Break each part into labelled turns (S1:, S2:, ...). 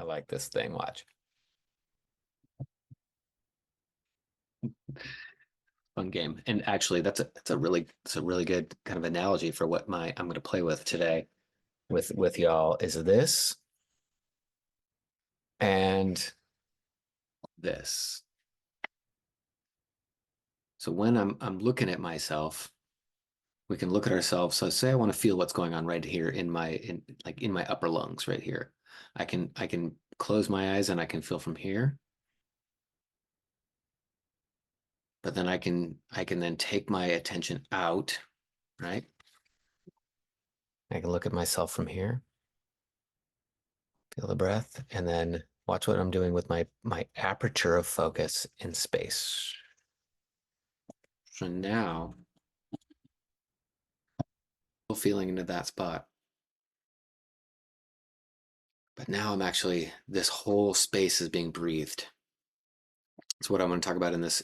S1: like this thing. Watch. Fun game. And actually, that's a really good kind of analogy for what I'm going to play with today with y'all is this and this. So when I'm looking at myself, we can look at ourselves. So say I want to feel what's going on right here in my upper lungs right here. I can close my eyes and I can feel from here. But then I can then take my attention out, right? I can look at myself from here, feel the breath, and then watch what I'm doing with my aperture of focus in space. So now, feeling into that spot. But now this whole space is being breathed. It's what I want to talk about in this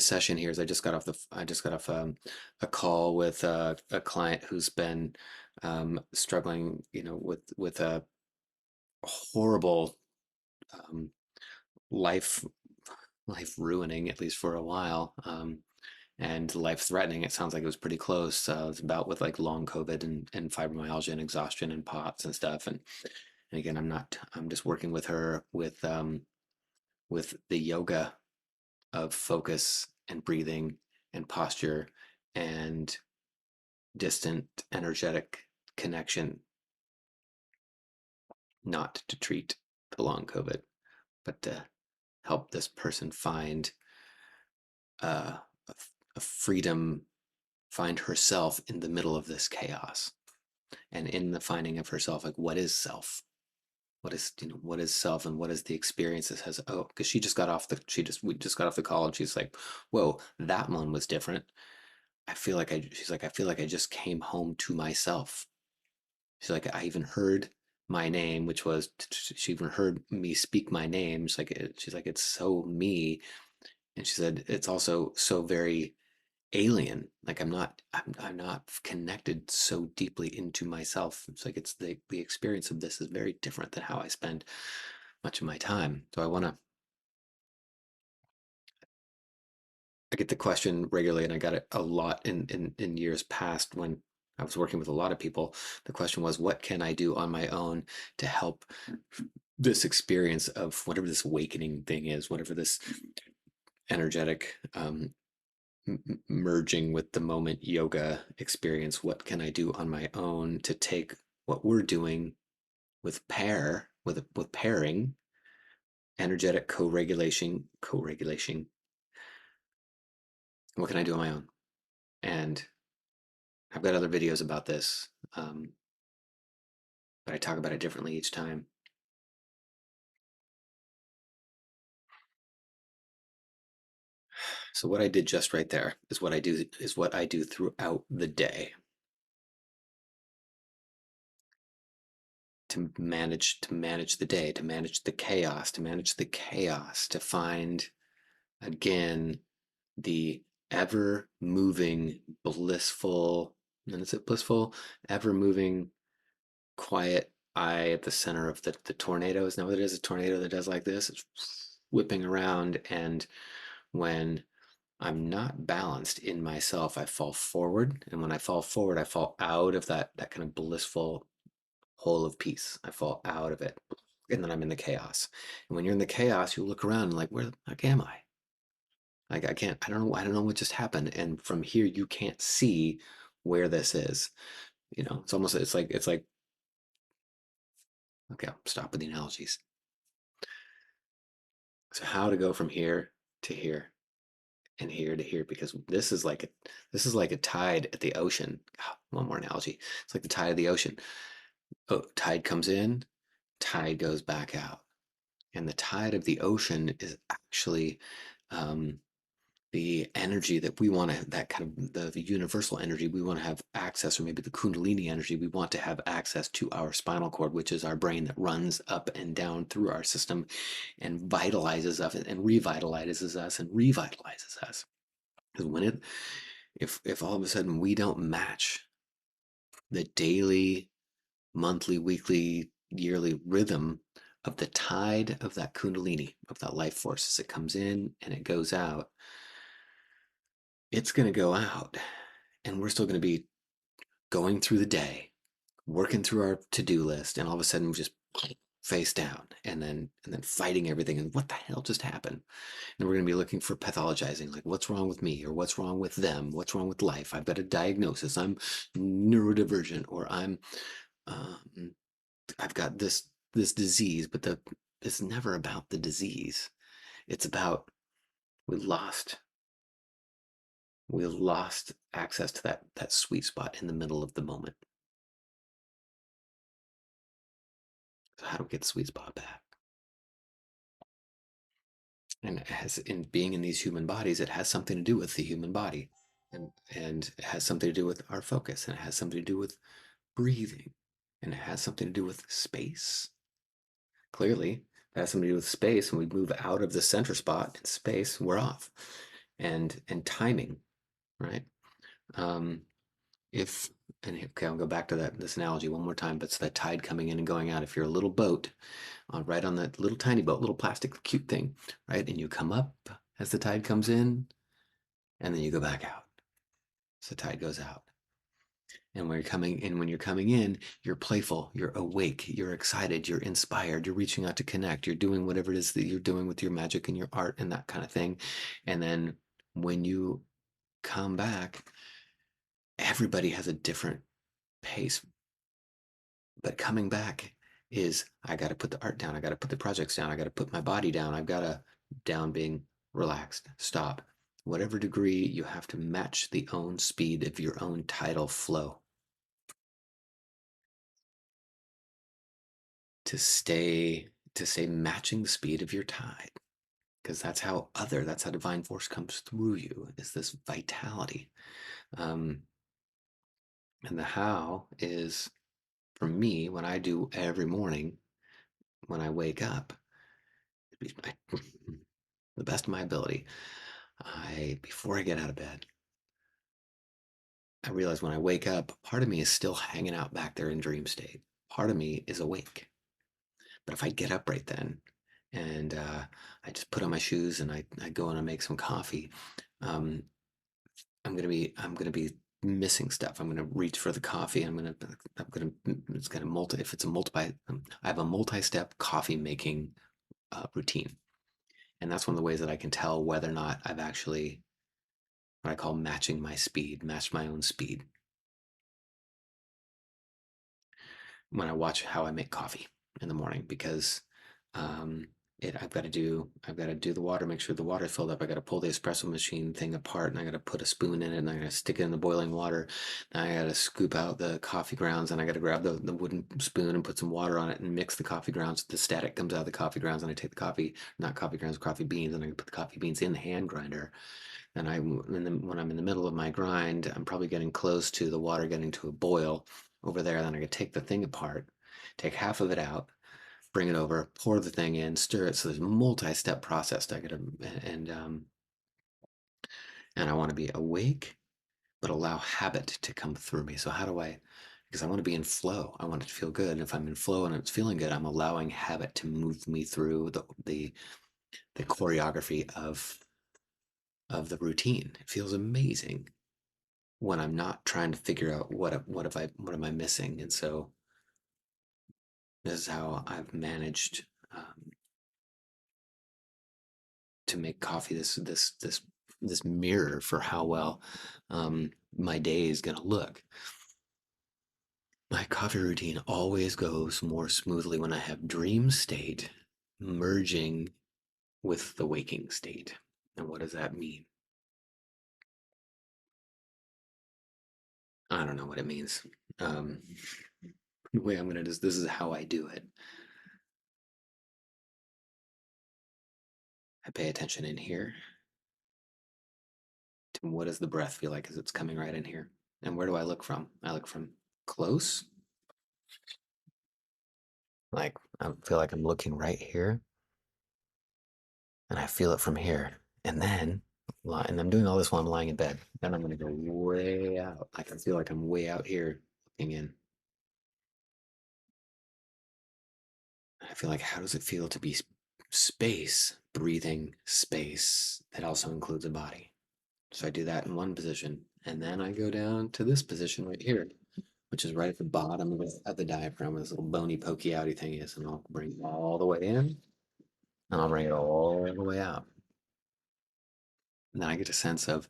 S1: session here. Is I just got off a call with a client who's been struggling, with a horrible um, life ruining, at least for a while, and life threatening. It sounds like it was pretty close. It's about with like long COVID and fibromyalgia and exhaustion and POTS and stuff. And again, I'm just working with her with the yoga of focus and breathing and posture and distant energetic connection, not to treat the long COVID, but to help this person find a freedom, find herself in the middle of this chaos. And in the finding of herself, like, what is self? What is self, and what is the experience that has, oh, because we just got off the call, and she's like, whoa, that one was different. She's like, I feel like I just came home to myself. She's like, I even heard my name, which was, she even heard me speak my name. She's like, it's so me. And she said, it's also so very alien. Like I'm not connected so deeply into myself. It's like it's the experience of this is very different than how I spend much of my time. So I get the question regularly, and I got it a lot in years past when I was working with a lot of people. The question was, what can I do on my own to help this experience of whatever this awakening thing is, whatever this energetic merging with the moment yoga experience? What can I do on my own to take what we're doing with pairing, energetic co-regulation? What can I do on my own? And I've got other videos about this, but I talk about it differently each time. So what I did just right there is what I do throughout the day to manage the day, to manage the chaos, to find again the ever moving, blissful, and is it blissful? Ever moving, quiet eye at the center of the tornado. Isn't that what it is? A tornado that does like this? It's whipping around, and when I'm not balanced in myself, I fall forward. And when I fall forward, I fall out of that kind of blissful hole of peace. I fall out of it. And then I'm in the chaos. And when you're in the chaos, you look around and like, where the heck am I? Like I don't know what just happened. And from here you can't see where this is. It's like okay, I'll stop with the analogies. So how to go from here to here and here to here, because this is like a tide at the ocean. One more analogy. It's like the tide of the ocean. Oh, tide comes in, tide goes back out. And the tide of the ocean is actually um, the energy that we want to, that kind of the universal energy we want to have access, or maybe the kundalini energy we want to have access to our spinal cord, which is our brain that runs up and down through our system and vitalizes us and revitalizes us. Because if all of a sudden we don't match the daily monthly, weekly, yearly rhythm of the tide of that kundalini, of that life force as it comes in and it goes out, it's going to go out. And we're still going to be going through the day, working through our to-do list, and all of a sudden we just face down and then fighting everything. And what the hell just happened? And we're going to be looking for pathologizing, like what's wrong with me or what's wrong with them, what's wrong with life. I've got a diagnosis. I'm neurodivergent, or um, I've got this disease. But it's never about the disease. It's about we lost we lost access to that sweet spot in the middle of the moment. So how do we get the sweet spot back? And it has, in being in these human bodies, it has something to do with the human body, and it has something to do with our focus, and it has something to do with breathing, and it has something to do with space. Clearly, it has something to do with space. When we move out of the center spot in space, we're off. And timing, right? Um, if and okay, I'll go back to this analogy one more time. But it's that tide coming in and going out. If you're a little boat, right on that little tiny boat, little plastic cute thing, right, and you come up as the tide comes in, and then you go back out. So the tide goes out. And when you're coming in, you're playful, you're awake, you're excited, you're inspired, you're reaching out to connect, you're doing whatever it is that you're doing with your magic and your art and that kind of thing. And then when you come back, everybody has a different pace. But coming back is, I got to put the art down, I got to put the projects down, I got to put my body down, I've got to down being relaxed, stop. Whatever degree, you have to match the own speed of your own tidal flow to stay matching the speed of your tide, because that's how divine force comes through you, is this vitality. um and the how is, for me, when I do every morning when I wake up, the best of my ability, I before I get out of bed, I realize when I wake up, part of me is still hanging out back there in dream state, part of me is awake. But if I get up right then and I just put on my shoes and I go and I make some coffee, um, I'm gonna be missing stuff. I'm gonna reach for the coffee. I'm gonna it's gonna multi if it's a multi I have a multi-step coffee making routine, and that's one of the ways that I can tell whether or not I've actually, what I call, match my own speed, when I watch how I make coffee in the morning, because um, I've got to do the water, make sure the water's filled up. I got to pull the espresso machine thing apart, and I got to put a spoon in it, and I got to stick it in the boiling water. And I got to scoop out the coffee grounds, and I got to grab the wooden spoon and put some water on it and mix the coffee grounds. The static comes out of the coffee grounds, and I take the coffee, not coffee grounds, coffee beans, and I put the coffee beans in the hand grinder. And then when I'm in the middle of my grind, I'm probably getting close to the water getting to a boil over there. Then I could take the thing apart, take half of it out, bring it over, pour the thing in, stir it. So there's a multi-step process. And and I want to be awake, but allow habit to come through me. So how do I? Because I want to be in flow. I want it to feel good. And if I'm in flow and it's feeling good, I'm allowing habit to move me through the choreography of the routine. It feels amazing when I'm not trying to figure out what am I missing. And so this is how I've managed to make coffee this mirror for how well my day is going to look. My coffee routine always goes more smoothly when I have dream state merging with the waking state. And what does that mean? I don't know what it means. Um, the way I'm gonna just this is how I do it. I pay attention in here to what does the breath feel like as it's coming right in here. And where do I look from? I look from close, like I feel like I'm looking right here, and I feel it from here. And then, and I'm doing all this while I'm lying in bed. Then I'm gonna go way out. I can feel like I'm way out here looking in. I feel like, how does it feel to be space, breathing space that also includes a body? So I do that in one position, and then I go down to this position right here, which is right at the bottom of the diaphragm, where this little bony, pokey, outy thing is, and I'll bring it all the way in, and I'll bring it all the way out. And then I get a sense of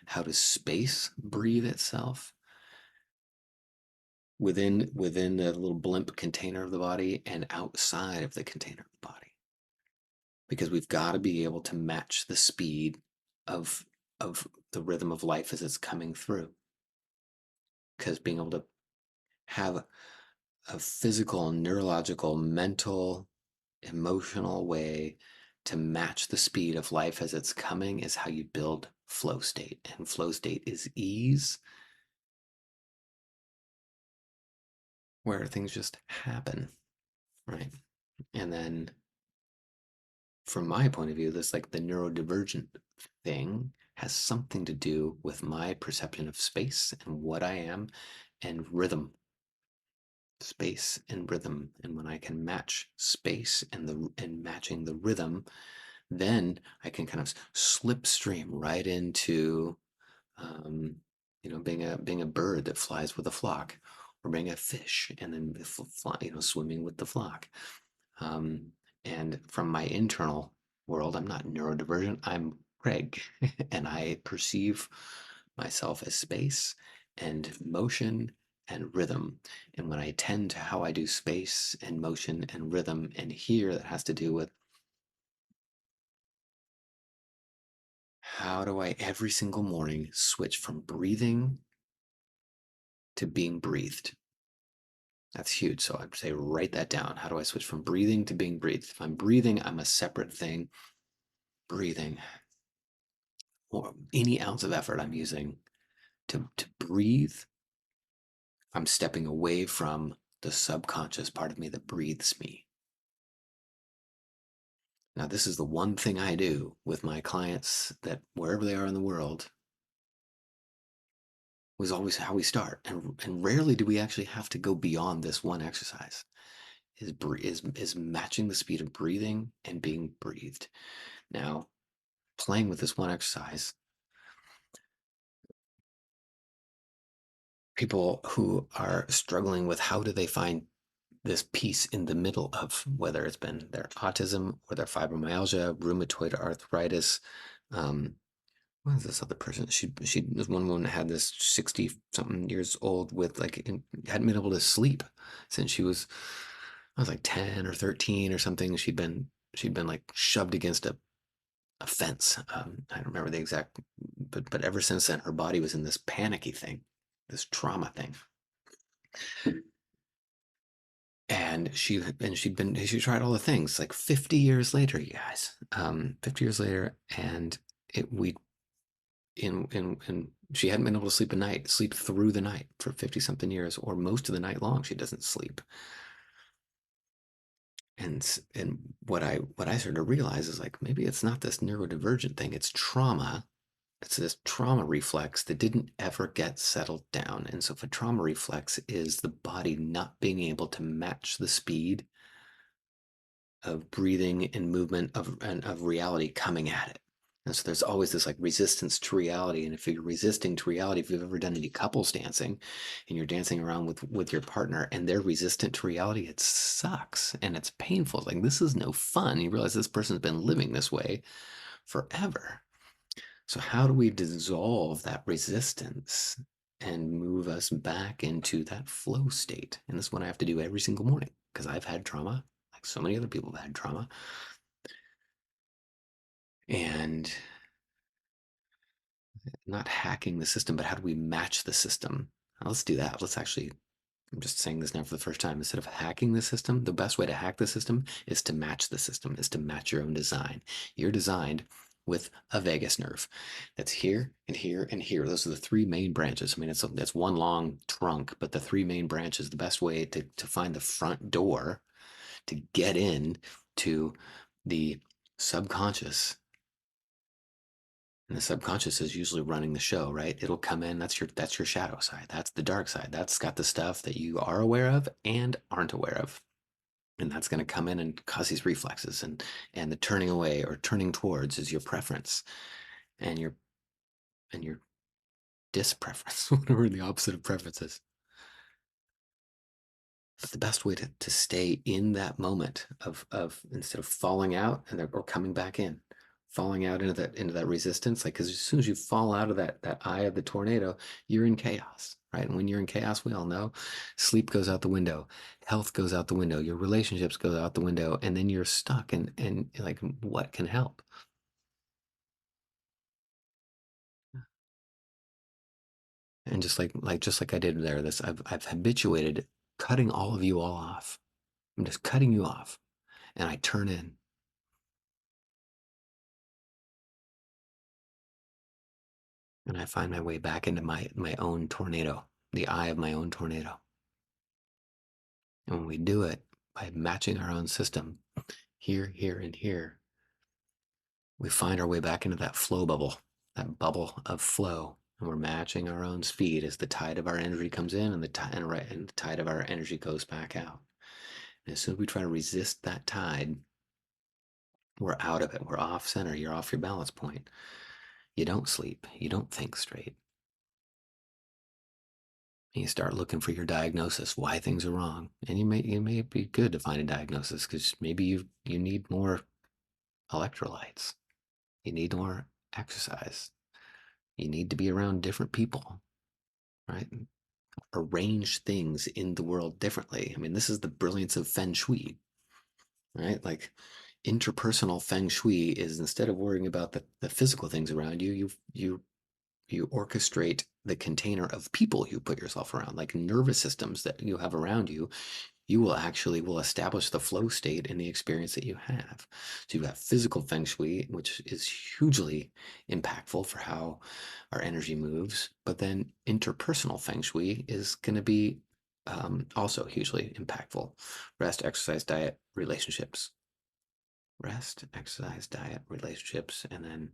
S1: how does space breathe itself within the little blimp container of the body and outside of the container of the body, because we've got to be able to match the speed of of the rhythm of life as it's coming through, because being able to have a physical, neurological, mental, emotional way to match the speed of life as it's coming is how you build flow state. And flow state is ease, where things just happen, right? And then from my point of view, this, like, the neurodivergent thing has something to do with my perception of space and what I am, and rhythm. Space and rhythm. And when I can match space and matching the rhythm, then I can kind of slipstream right into, um, being a bird that flies with a flock, or being a fish and then swimming with the flock. Um, and from my internal world, I'm not neurodivergent. I'm Craig, and I perceive myself as space and motion and rhythm. And when I attend to how I do space and motion and rhythm, and here that has to do with how do I every single morning switch from breathing to being breathed. That's huge. So I'd say write that down. How do I switch from breathing to being breathed? If I'm breathing, I'm a separate thing. Breathing, or any ounce of effort I'm using to breathe, I'm stepping away from the subconscious part of me that breathes me. Now, this is the one thing I do with my clients, that wherever they are in the world, was always how we start. And rarely do we actually have to go beyond this one exercise, is matching the speed of breathing and being breathed. Now, playing with this one exercise, people who are struggling with how do they find this piece in the middle of, whether it's been their autism or their fibromyalgia, rheumatoid arthritis. Um, what is this other person? This one woman had this 60 something years old with, like, hadn't been able to sleep since she was, I was like 10 or 13 or something. She'd been like shoved against a fence. I don't remember the exact, but ever since then, her body was in this panicky thing, this trauma thing. And she tried all the things, like 50 years later, you guys. 50 years later, and it we in she hadn't been able to sleep through the night for 50 something years, or most of the night long she doesn't sleep. And what I started to realize is, like, maybe it's not this neurodivergent thing, it's trauma. It's this trauma reflex that didn't ever get settled down. And so if a trauma reflex is the body not being able to match the speed of breathing and movement of reality coming at it. And so there's always this, like, resistance to reality. And if you're resisting to reality, if you've ever done any couples dancing and you're dancing around with your partner and they're resistant to reality, it sucks and it's painful. It's like, this is no fun. You realize this person's been living this way forever. So how do we dissolve that resistance and move us back into that flow state? And this is what I have to do every single morning, because I've had trauma, like so many other people have had trauma. And not hacking the system, but how do we match the system? Now, let's do that. I'm just saying this now for the first time. Instead of hacking the system, the best way to hack the system is to match the system, is to match your own design. You're designed with a vagus nerve that's here and here and here. Those are the three main branches. I mean, it's one long trunk, but the three main branches, the best way to find the front door to get in to the subconscious. And the subconscious is usually running the show, right? It'll come in. That's your shadow side. That's the dark side. That's got the stuff that you are aware of and aren't aware of. And that's going to come in and cause these reflexes, and the turning away or turning towards is your preference, and your dispreference, whatever the opposite of preference is. But the best way to stay in that moment of instead of falling out or coming back in, falling out into that resistance, like, because as soon as you fall out of that eye of the tornado, you're in chaos, right? And when you're in chaos, we all know, sleep goes out the window, health goes out the window, your relationships go out the window, and then you're stuck. And like, what can help? And just like I did there, this I've habituated cutting all of you all off. I'm just cutting you off, and I turn in. And I find my way back into my own tornado, the eye of my own tornado. And when we do it by matching our own system, here, here, and here, we find our way back into that flow bubble, that bubble of flow. And we're matching our own speed as the tide of our energy comes in, and the tide of our energy goes back out. And as soon as we try to resist that tide, we're out of it. We're off center. You're off your balance point. You don't sleep. You don't think straight. You start looking for your diagnosis, why things are wrong. And you may be good to find a diagnosis, because maybe you need more electrolytes. You need more exercise. You need to be around different people, right? Arrange things in the world differently. I mean, this is the brilliance of feng shui, right? Like, interpersonal feng shui is, instead of worrying about the physical things around you, you orchestrate the container of people you put yourself around, like nervous systems that you have around you. You will establish the flow state in the experience that you have. So you've got physical feng shui, which is hugely impactful for how our energy moves. But then interpersonal feng shui is going to be also hugely impactful. Rest, exercise, diet, relationships. Rest, exercise, diet, relationships, and then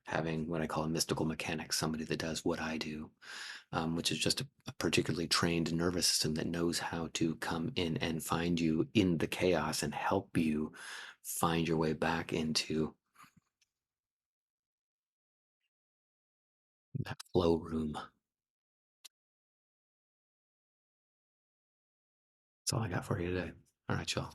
S1: having what I call a mystical mechanic, somebody that does what I do, which is just a particularly trained nervous system that knows how to come in and find you in the chaos and help you find your way back into that flow room. That's all I got for you today. All right, y'all.